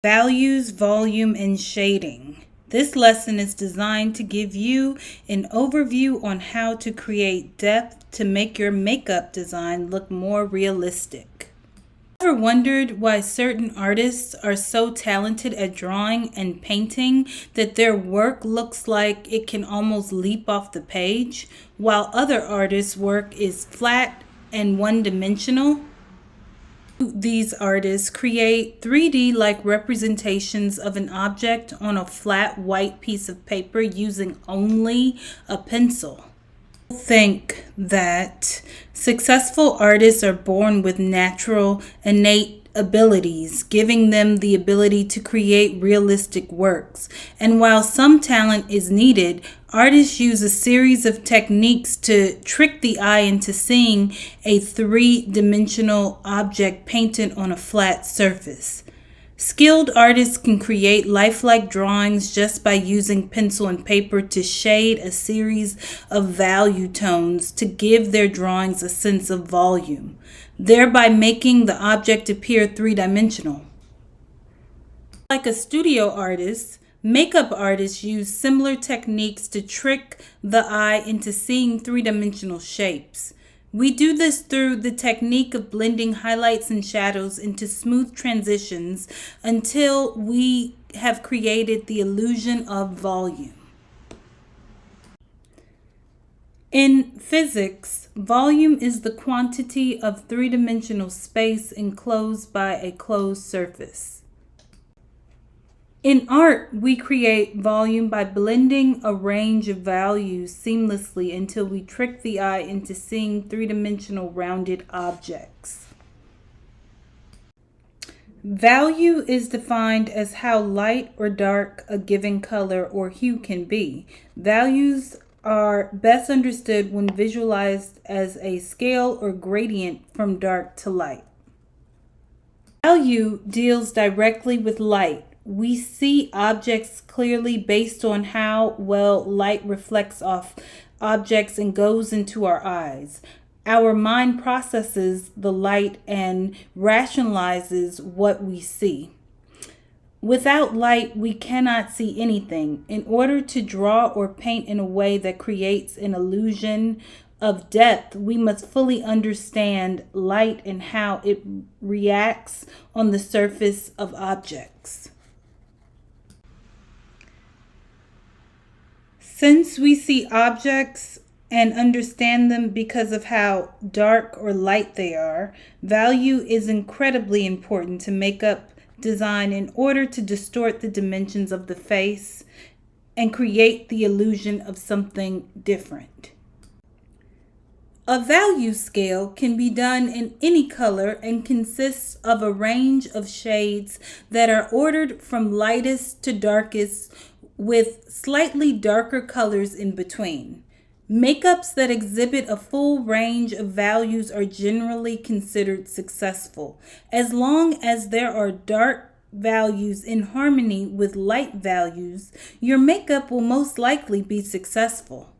Values, volume, and shading. This lesson is designed to give you an overview on how to create depth to make your makeup design look more realistic. Ever wondered why certain artists are so talented at drawing and painting that their work looks like it can almost leap off the page, while other artists' work is flat and one-dimensional? These artists create 3D-like representations of an object on a flat white piece of paper using only a pencil. Think that successful artists are born with natural, innate abilities, giving them the ability to create realistic works. And while some talent is needed, artists use a series of techniques to trick the eye into seeing a three-dimensional object painted on a flat surface. Skilled artists can create lifelike drawings just by using pencil and paper to shade a series of value tones to give their drawings a sense of volume, thereby making the object appear three-dimensional. Like a studio artist, makeup artists use similar techniques to trick the eye into seeing three-dimensional shapes. We do this through the technique of blending highlights and shadows into smooth transitions until we have created the illusion of volume. In physics, volume is the quantity of three-dimensional space enclosed by a closed surface. In art, we create volume by blending a range of values seamlessly until we trick the eye into seeing three-dimensional rounded objects. Value is defined as how light or dark a given color or hue can be. Values are best understood when visualized as a scale or gradient from dark to light. Value deals directly with light. We see objects clearly based on how well light reflects off objects and goes into our eyes. Our mind processes the light and rationalizes what we see. Without light, we cannot see anything. In order to draw or paint in a way that creates an illusion of depth, we must fully understand light and how it reacts on the surface of objects. Since we see objects and understand them because of how dark or light they are, value is incredibly important to makeup design in order to distort the dimensions of the face and create the illusion of something different. A value scale can be done in any color and consists of a range of shades that are ordered from lightest to darkest, with slightly darker colors in between. Makeups that exhibit a full range of values are generally considered successful, as long as there are dark values in harmony with light values. Your makeup will most likely be successful.